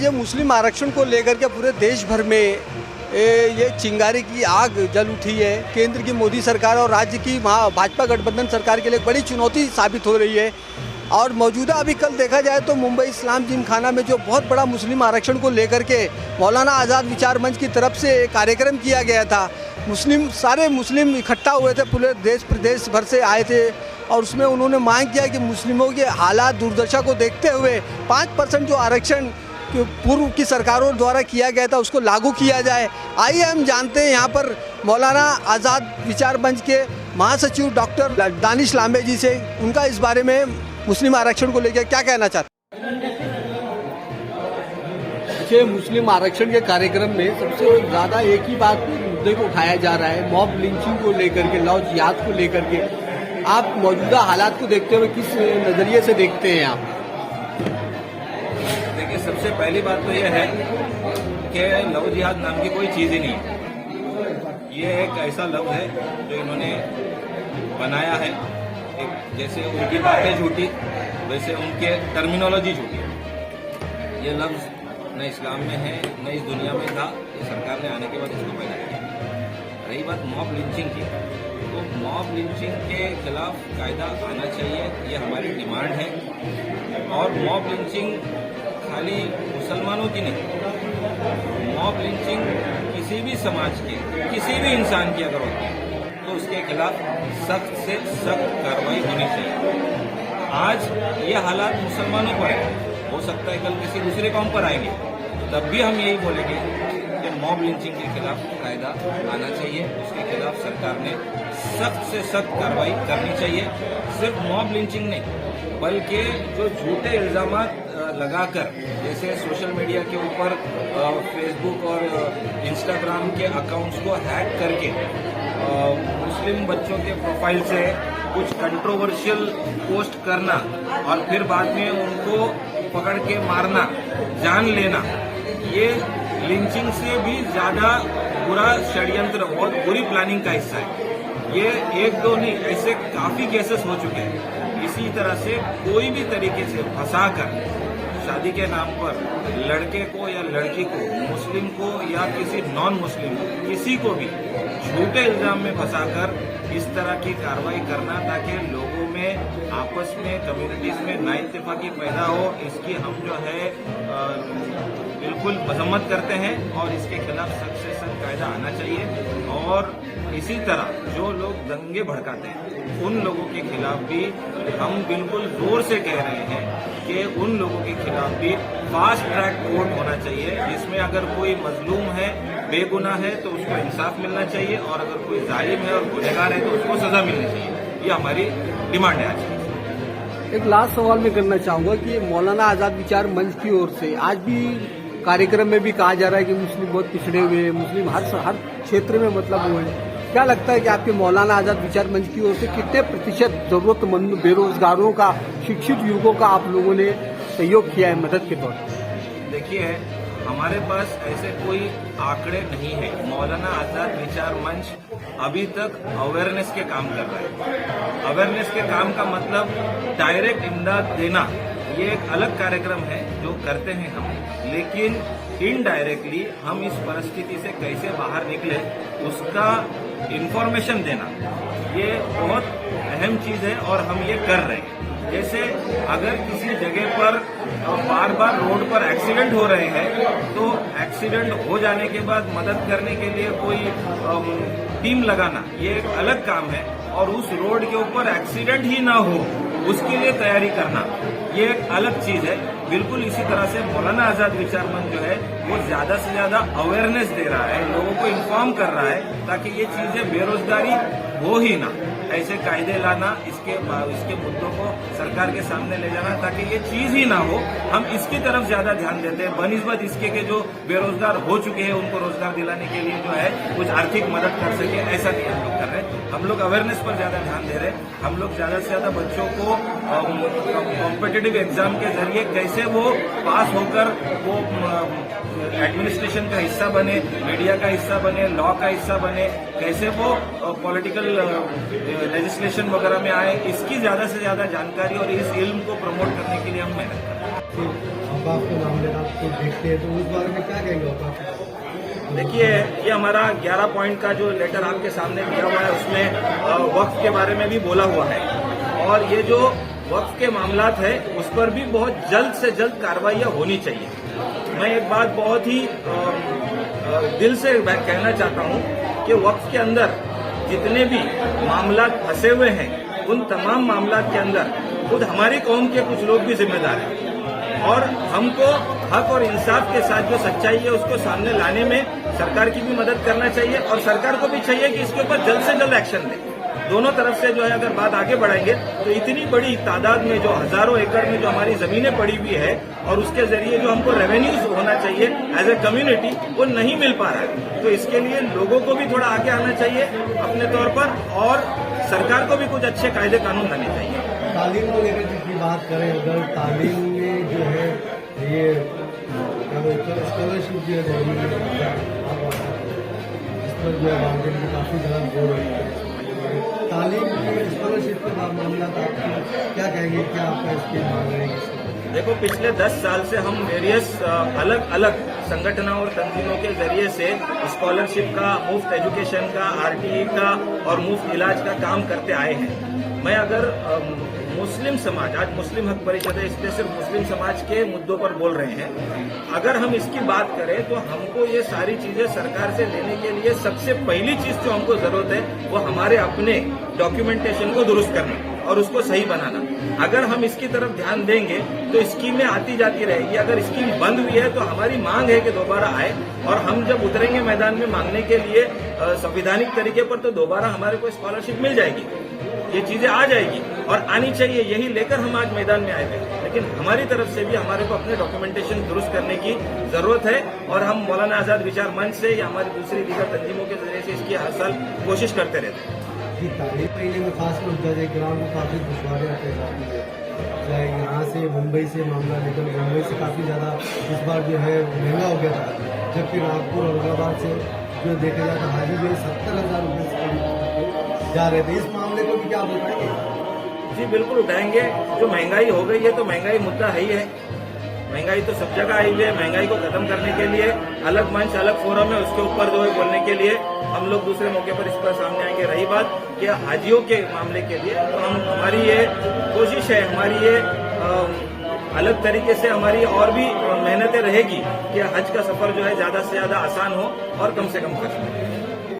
ये मुस्लिम आरक्षण को लेकर के पूरे देश भर में ये चिंगारी की आग जल उठी है। केंद्र की मोदी सरकार और राज्य की भाजपा गठबंधन सरकार के लिए एक बड़ी चुनौती साबित हो रही है। और मौजूदा अभी कल देखा जाए तो मुंबई इस्लाम जिमखाना में जो बहुत बड़ा मुस्लिम आरक्षण को लेकर के मौलाना आज़ाद विचार मंच की तरफ से कार्यक्रम किया गया था। सारे मुस्लिम इकट्ठा हुए थे, पूरे देश प्रदेश भर से आए थे और उसमें उन्होंने मांग किया कि मुस्लिमों के हालात दुर्दशा को देखते हुए 5% जो आरक्षण पूर्व की सरकारों द्वारा किया गया था उसको लागू किया जाए। आइए हम जानते हैं यहाँ पर मौलाना आज़ाद विचार मंच के महासचिव डॉक्टर दानिश लांबे जी से, उनका इस बारे में मुस्लिम आरक्षण को लेकर क्या कहना चाहते हैं। देखिए, मुस्लिम आरक्षण के कार्यक्रम में सबसे ज़्यादा एक ही बात मुद्दे को उठाया जा रहा है, मॉब लिंचिंग को लेकर के, लव जिहाद को लेकर के। आप मौजूदा हालात को देखते हुए किस नज़रिए से देखते हैं आप? देखिए, सबसे पहली बात तो यह है कि लव जिहाद नाम की कोई चीज़ ही नहीं है। ये एक ऐसा लव है जो इन्होंने बनाया है। जैसे उनकी बातें झूठी, वैसे उनके टर्मिनोलॉजी झूठी। ये लफ्ज़ न इस्लाम में है न इस दुनिया में था। ये सरकार ने आने के बाद इसको पैदा किया। रही बात मॉब लिंचिंग की, तो मॉब लिंचिंग के खिलाफ कायदा आना चाहिए, ये हमारी डिमांड है। और मॉब लिंचिंग खाली मुसलमानों की नहीं, मॉब लिंचिंग किसी भी समाज के, किसी भी इंसान की अगर होती है तो उसके खिलाफ सख्त से सख्त कार्रवाई होनी चाहिए। आज ये हालात मुसलमानों पर है, हो सकता है कल किसी दूसरे कौम पर आएंगे, तब भी हम यही बोलेंगे कि मॉब लिंचिंग के खिलाफ कायदा आना चाहिए। उसके खिलाफ सरकार ने सख्त से सख्त कार्रवाई करनी चाहिए। सिर्फ मॉब लिंचिंग नहीं, बल्कि जो झूठे इल्जामात लगाकर, जैसे सोशल मीडिया के ऊपर फेसबुक और इंस्टाग्राम के अकाउंट्स को हैक करके मुस्लिम बच्चों के प्रोफाइल से कुछ कंट्रोवर्शियल पोस्ट करना और फिर बाद में उनको पकड़ के मारना, जान लेना, ये लिंचिंग से भी ज्यादा बुरा षड्यंत्र और बुरी प्लानिंग का हिस्सा है। ये एक दो नहीं, ऐसे काफी केसेस हो चुके हैं। इसी तरह से कोई भी तरीके से फंसाकर शादी के नाम पर लड़के को या लड़की को, मुस्लिम को या किसी नॉन मुस्लिम को, किसी को भी झूठे इल्जाम में फंसाकर इस तरह की कार्रवाई करना, ताकि लोगों में आपस में, कम्युनिटीज में नाइत्तेफाकी पैदा हो, इसकी हम जो है बिल्कुल मजम्मत करते हैं और इसके खिलाफ सख्त से सख्त कायदा आना चाहिए। और इसी तरह जो लोग दंगे भड़काते हैं उन लोगों के खिलाफ भी हम बिल्कुल जोर से कह रहे हैं कि उन लोगों के खिलाफ भी फास्ट ट्रैक कोर्ट होना चाहिए, जिसमें अगर कोई मजलूम है, बेगुनाह है, तो उसको इंसाफ मिलना चाहिए, और अगर कोई जालिम है और गुनहगार है तो उसको सजा मिलनी चाहिए। ये हमारी डिमांड है आज। एक लास्ट सवाल मैं करना चाहूंगा कि मौलाना आज़ाद विचार मंच की ओर से आज भी कार्यक्रम में भी कहा जा रहा है कि मुस्लिम बहुत पिछड़े हुए हैं, मुस्लिम हर क्षेत्र में मतलब हुए हैं। क्या लगता है कि आपके मौलाना आज़ाद विचार मंच की ओर से कितने प्रतिशत जरूरतमंद बेरोजगारों का, शिक्षित युवकों का आप लोगों ने सहयोग किया है मदद के तौर पर? देखिए, हमारे पास ऐसे कोई आंकड़े नहीं है। मौलाना आज़ाद विचार मंच अभी तक अवेयरनेस के काम कर रहा है। अवेयरनेस के काम का मतलब डायरेक्ट इमदाद देना, ये एक अलग कार्यक्रम है जो करते हैं हम, लेकिन इनडायरेक्टली हम इस परिस्थिति से कैसे बाहर निकले उसका इंफॉर्मेशन देना, ये बहुत अहम चीज है और हम ये कर रहे हैं। जैसे अगर किसी जगह पर बार बार रोड पर एक्सीडेंट हो रहे हैं तो एक्सीडेंट हो जाने के बाद मदद करने के लिए कोई टीम लगाना, ये एक अलग काम है। और उस रोड के ऊपर एक्सीडेंट ही ना हो उसके लिए तैयारी करना, ये एक अलग चीज है। बिल्कुल इसी तरह से मौलाना आज़ाद विचार मंच जो है वो ज्यादा से ज्यादा अवेयरनेस दे रहा है, लोगों को इन्फॉर्म कर रहा है, ताकि ये चीजें बेरोजगारी हो ही ना, ऐसे कायदे लाना, इसके मुद्दों को सरकार के सामने ले जाना ताकि ये चीज ही ना हो। हम इसकी तरफ ज्यादा ध्यान देते हैं, बनिस्बत इसके के जो बेरोजगार हो चुके हैं उनको रोजगार दिलाने के लिए जो है कुछ आर्थिक मदद कर सके, ऐसा नहीं हम लोग कर रहे हैं। हम लोग अवेयरनेस पर ज्यादा ध्यान दे रहे हैं। हम लोग ज्यादा से ज्यादा बच्चों को कॉम्पिटिटिव एग्जाम के जरिए कैसे वो पास होकर वो एडमिनिस्ट्रेशन का हिस्सा बने, मीडिया का हिस्सा बने, लॉ का हिस्सा बने, कैसे वो पॉलिटिकल लेजिस्लेशन वगैरह में आए, इसकी ज्यादा से ज्यादा जानकारी और इस इल्म को प्रमोट करने के लिए हम मेहनत कर रहे हैं। वक्फ के मामले आप तो देखते हैं, तो उस बारे में क्या कहेंगे आप? देखिए, ये हमारा 11 पॉइंट का जो लेटर आपके सामने दिया हुआ है उसमें वक्फ के बारे में भी बोला हुआ है, और ये जो वक्फ के मामलात है उस पर भी बहुत जल्द से जल्द कार्रवाइयाँ होनी चाहिए। मैं एक बात बहुत ही दिल से कहना चाहता हूँ कि वक्फ के अंदर जितने भी मामलात फंसे हुए हैं उन तमाम मामलात के अंदर खुद हमारी कौम के कुछ लोग भी जिम्मेदार हैं, और हमको हक और इंसाफ के साथ जो सच्चाई है उसको सामने लाने में सरकार की भी मदद करना चाहिए, और सरकार को भी चाहिए कि इसके ऊपर जल्द से जल्द एक्शन ले। दोनों तरफ से जो है अगर बात आगे बढ़ाएंगे तो इतनी बड़ी तादाद में जो हजारों एकड़ में जो हमारी जमीनें पड़ी हुई है और उसके जरिए जो हमको रेवेन्यूज होना चाहिए एज ए कम्युनिटी वो नहीं मिल पा रहा है। तो इसके लिए लोगों को भी थोड़ा आगे आना चाहिए अपने तौर पर, और सरकार को भी कुछ अच्छे कायदे कानून लाने चाहिए। तालीम को लेकर जितनी बात करें, अगर तालीम में जो है ये स्कॉलरशिप जो है इस पर जो है वालदेन की काफ़ी ज़्यादा जोर है, तालीम की स्कॉलरशिप के मामला आप क्या कहेंगे, क्या आपका स्कीम मांग रहे हैं? देखो, पिछले 10 साल से हम वेरियस अलग अलग संगठनों और तंजीमों के जरिए से स्कॉलरशिप का, मुफ्त एजुकेशन का, आरटीई का और मुफ्त इलाज का काम करते आए हैं। मैं अगर मुस्लिम समाज, आज मुस्लिम हक परिषद है इसलिए सिर्फ मुस्लिम समाज के मुद्दों पर बोल रहे हैं, अगर हम इसकी बात करें तो हमको ये सारी चीजें सरकार से लेने के लिए सबसे पहली चीज जो हमको जरूरत है वो हमारे अपने डॉक्यूमेंटेशन को दुरुस्त करना और उसको सही बनाना। अगर हम इसकी तरफ ध्यान देंगे तो स्कीमें आती जाती रहेगी। अगर स्कीम बंद हुई है तो हमारी मांग है कि दोबारा आए, और हम जब उतरेंगे मैदान में मांगने के लिए संवैधानिक तरीके पर तो दोबारा हमारे को स्कॉलरशिप मिल जाएगी, ये चीजें आ जाएगी और आनी चाहिए। यही लेकर हम आज मैदान में आए थे, लेकिन हमारी तरफ से भी हमारे को अपने डॉक्यूमेंटेशन दुरुस्त करने की जरूरत है, और हम मौलाना आजाद विचार मंच से या हमारी दूसरी दीगर तंजीमों के जरिए से इसकी हर साल कोशिश करते रहते हैं। तालीम महीने में खासकर जज ग्राम को काफ़ी दुश्वारी आते हैं, चाहे यहाँ से मुंबई से मामला निकल, मुंबई से काफ़ी ज़्यादा इस बार जो है महंगा हो गया था, जबकि नागपुर औरंगाबाद से जो देखा जाता हाजी जो 70,000 रुपये से जा रहे थे। इस मामले को भी क्या आप बताएंगे? जी बिल्कुल उठाएंगे। जो महंगाई हो गई है तो महंगाई मुद्दा है ही है, महंगाई तो सब जगह आई है। महंगाई को खत्म करने के लिए अलग मंच, अलग फोरम है, उसके ऊपर जो है बोलने के लिए हम लोग दूसरे मौके पर इस पर सामने आएंगे। रही बात कि हाजियों के मामले के लिए, तो हमारी ये कोशिश है, हमारी ये अलग तरीके से हमारी और भी मेहनतें रहेगी कि हज का सफर जो है ज्यादा से ज्यादा आसान हो और कम से कम खर्च हो।